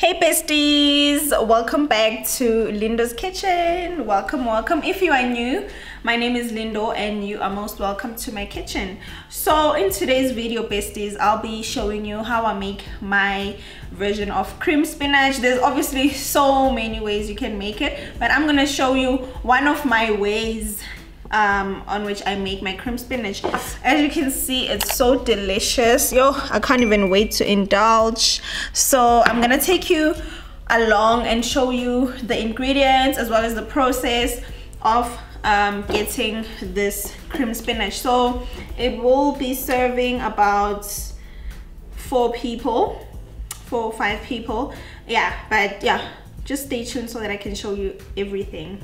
Hey besties, welcome back to Leendo's kitchen. Welcome. If you are new, my name is Leendo and you are most welcome to my kitchen. So in today's video besties, I'll be showing you how I make my version of cream spinach. There's obviously so many ways you can make it, but I'm gonna show you one of my ways on which I make my cream spinach. As you can see, it's so delicious. I can't even wait to indulge. So I'm gonna take you along and show you the ingredients as well as the process of getting this cream spinach. So it will be serving about 4 or 5 people. But just stay tuned so that I can show you everything.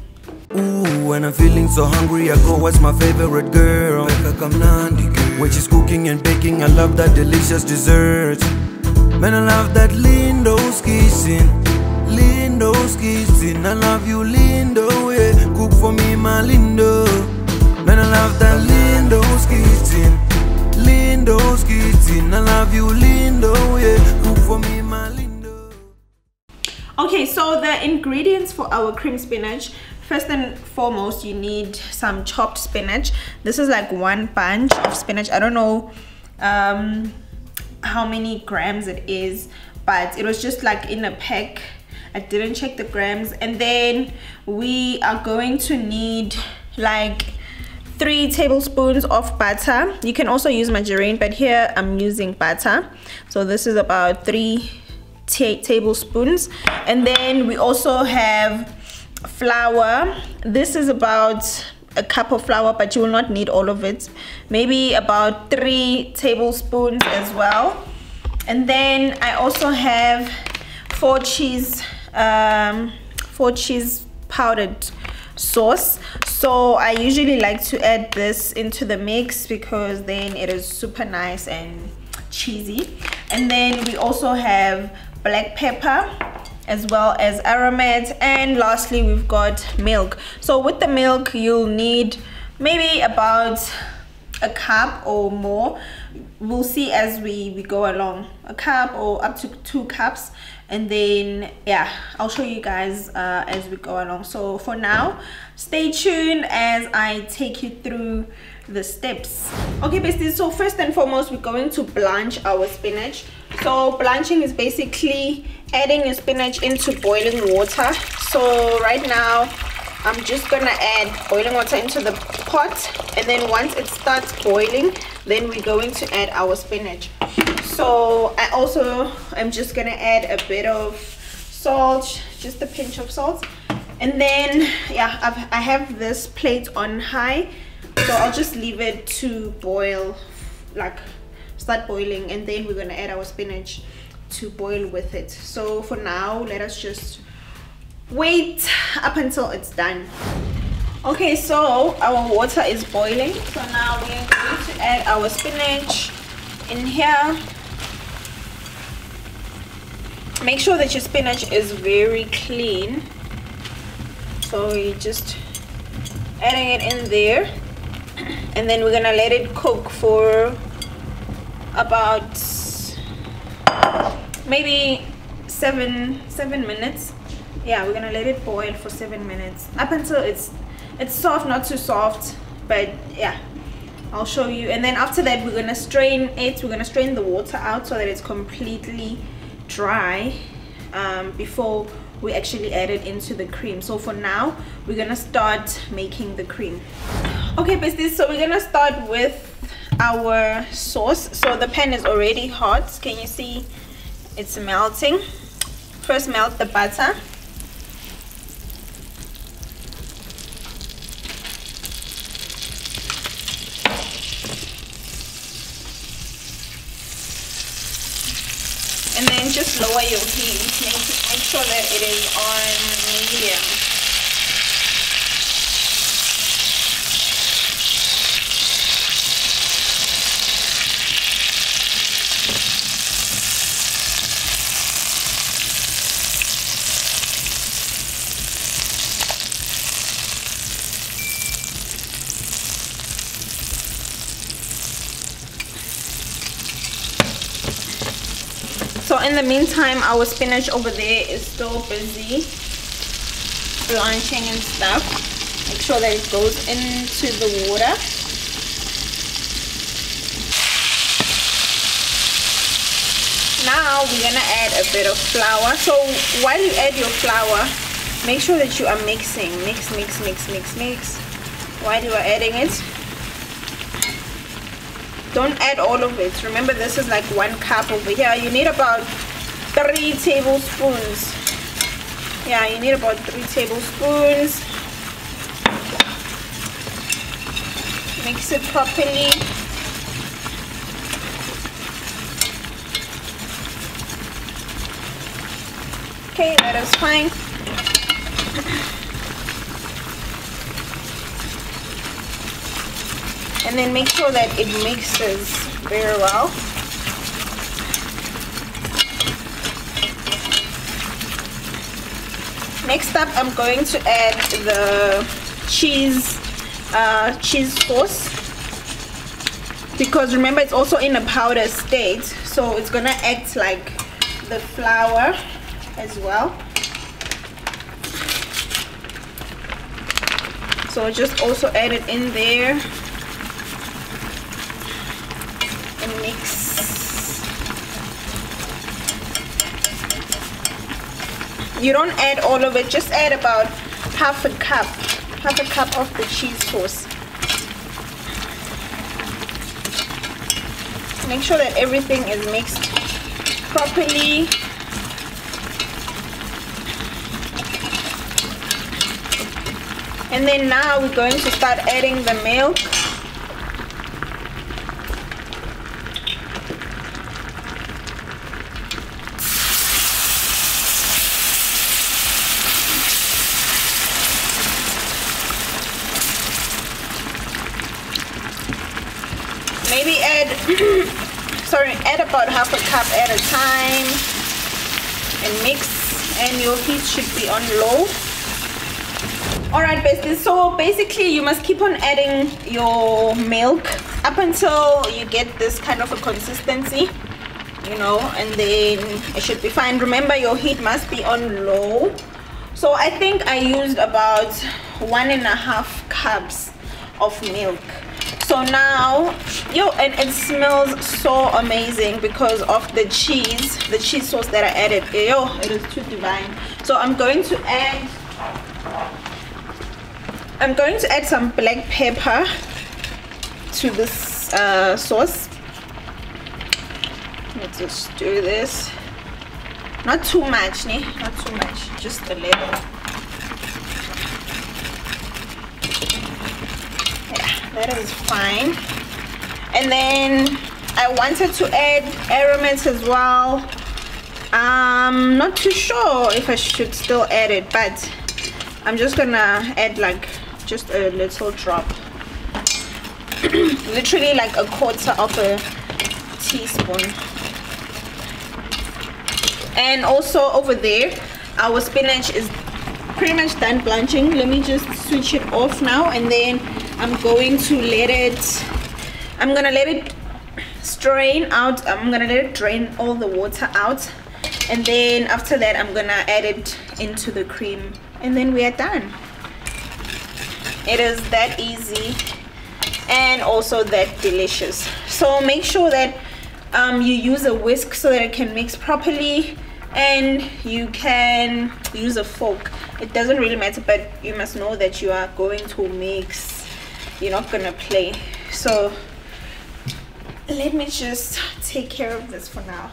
Ooh, when I'm feeling so hungry, I go watch my favorite girl, when she's cooking and baking. I love that delicious dessert. Man, I love that Leendo's kitchen. I love you, Leendo, yeah. Cook for me, my Leendo. Man, I love that Leendo's kitchen. I love you, Leendo, yeah. Cook for me, my Leendo. Okay, so the ingredients for our cream spinach. First and foremost, you need some chopped spinach. This is like 1 bunch of spinach. I don't know how many grams it is, but it was just like in a pack. I didn't check the grams. And then we are going to need like 3 tablespoons of butter. You can also use margarine, but here I'm using butter. So this is about 3 tablespoons. And then we also have flour. This is about a cup of flour, but you will not need all of it. Maybe about 3 tablespoons as well. And then I also have 4 cheese powdered sauce. So I usually like to add this into the mix because then it is super nice and cheesy. And then we also have black pepper as well as aromat, and lastly we've got milk. So with the milk you'll need maybe about a cup or more. We'll see as we go along, a cup or up to 2 cups, and then I'll show you guys as we go along. So for now, stay tuned as I take you through the steps. Okay besties, so first and foremost we're going to blanch our spinach. So blanching is basically adding your spinach into boiling water. So right now I'm just gonna add boiling water into the pot, and then once it starts boiling, then we're going to add our spinach. So I also am just gonna add a bit of salt, just a pinch of salt. And then I have this plate on high, so I'll just leave it to boil, like start boiling, and then we're gonna add our spinach to boil with it. So for now, let us just wait up until it's done. Okay, so our water is boiling, so now we're going to add our spinach in here. Make sure that your spinach is very clean, so you're just adding it in there, and then we're gonna let it cook for about maybe 7 minutes. We're gonna let it boil for 7 minutes up until it's soft, not too soft, but I'll show you. And then after that we're gonna strain it. We're gonna strain the water out so that it's completely dry before we actually add it into the cream. So for now we're gonna start making the cream. Okay besties, so we're gonna start with our sauce. So the pan is already hot. Can you see it's melting? First melt the butter. And then just lower your heat. Make sure that it is on medium. So in the meantime, our spinach over there is still busy blanching and stuff. Make sure that it goes into the water. Now we're gonna add a bit of flour. So while you add your flour, make sure that you are mixing. Mix while you are adding it. Don't add all of it. Remember, this is like 1 cup over here. You need about 3 tablespoons. Yeah, you need about 3 tablespoons. Mix it properly. Okay, that is fine. And then make sure that it mixes very well. Next up, I'm going to add the cheese sauce, because remember, it's also in a powder state, so it's gonna act like the flour as well. So just also add it in there and mix. You don't add all of it, just add about half a cup of the cheese sauce. Make sure that everything is mixed properly. And then now we're going to start adding the milk. Maybe add add about half a cup at a time and mix, and your heat should be on low. Alright, besties, so basically you must keep on adding your milk up until you get this kind of a consistency, you know, and then it should be fine. Remember, your heat must be on low. So I think I used about 1.5 cups of milk. So now, and it smells so amazing because of the cheese sauce that I added. It is too divine. So I'm going to add some black pepper to this sauce. Let's just do this. Not too much, not too much, just a little. Yeah, that is fine. And then I wanted to add aromatics as well. I'm not too sure if I should still add it, but I'm just gonna add like just a little drop. Literally like 1/4 of a teaspoon. And also over there, our spinach is pretty much done blanching. Let me just switch it off now, and then I'm going to let it strain out. I'm gonna let it drain all the water out, and then after that I'm gonna add it into the cream, and then we are done. It is that easy and also that delicious. So make sure that you use a whisk so that it can mix properly, and you can use a fork. It doesn't really matter, but you must know that you are going to mix. You're not gonna play. So let me just take care of this for now.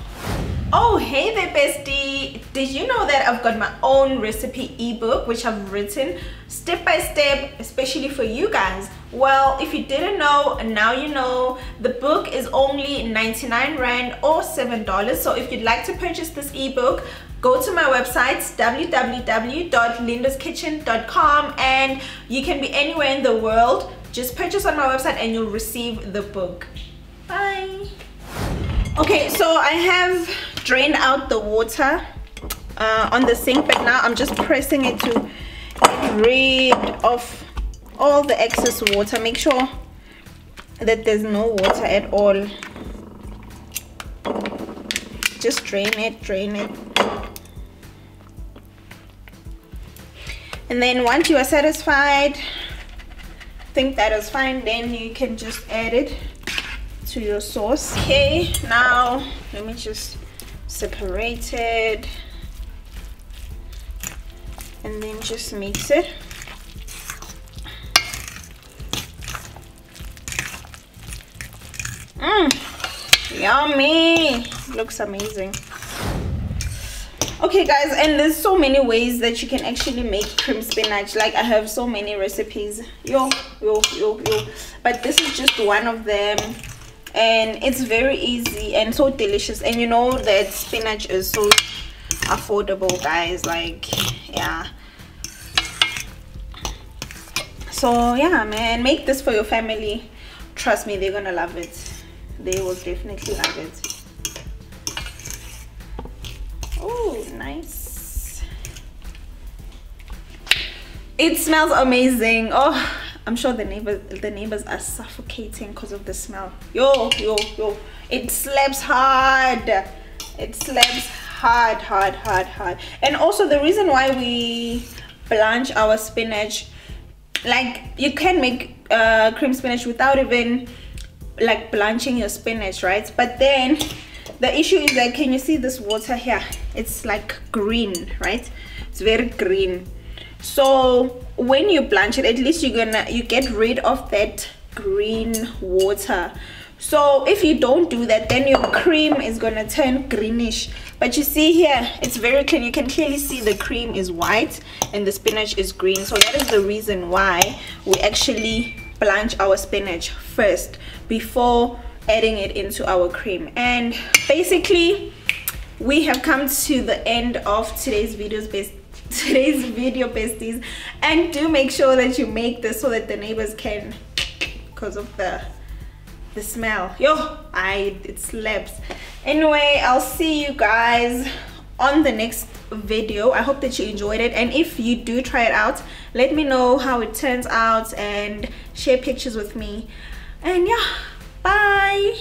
Oh, hey there, bestie. Did you know that I've got my own recipe ebook which I've written step by step, especially for you guys? Well, if you didn't know, now you know. The book is only 99 Rand or $7. So if you'd like to purchase this ebook, go to my website www.leendoskitchen.com, and you can be anywhere in the world. Just purchase on my website and you'll receive the book. Bye. Okay, so I have drained out the water on the sink, but now I'm just pressing it to get rid of all the excess water. Make sure that there's no water at all. just drain it. And then once you are satisfied, think that is fine, then you can just add it to your sauce. Okay, now let me just separate it and then just mix it. Yummy, looks amazing. Okay guys, and there's so many ways that you can actually make cream spinach. Like I have so many recipes, but this is just one of them, and it's very easy and so delicious. And you know that spinach is so affordable, guys. Like, yeah, so yeah, man, make this for your family. Trust me, they're gonna love it. They will definitely love it. Oh, nice. It smells amazing. Oh, I'm sure the neighbors are suffocating because of the smell. Yo, it slaps hard. It slaps hard. And also the reason why we blanch our spinach, like you can make cream spinach without even like blanching your spinach, right? But then the issue is that, can you see this water here? It's like green, right? It's very green. So when you blanch it, at least you get rid of that green water. So if you don't do that, then your cream is gonna turn greenish. But you see here, it's very clean. You can clearly see the cream is white and the spinach is green. So that is the reason why we actually blanch our spinach first before adding it into our cream. And basically we have come to the end of today's video, besties. And do make sure that you make this so that the neighbors can, because of the smell. It slaps. Anyway, I'll see you guys on the next video. I hope that you enjoyed it, and if you do try it out, let me know how it turns out and share pictures with me. And yeah, bye.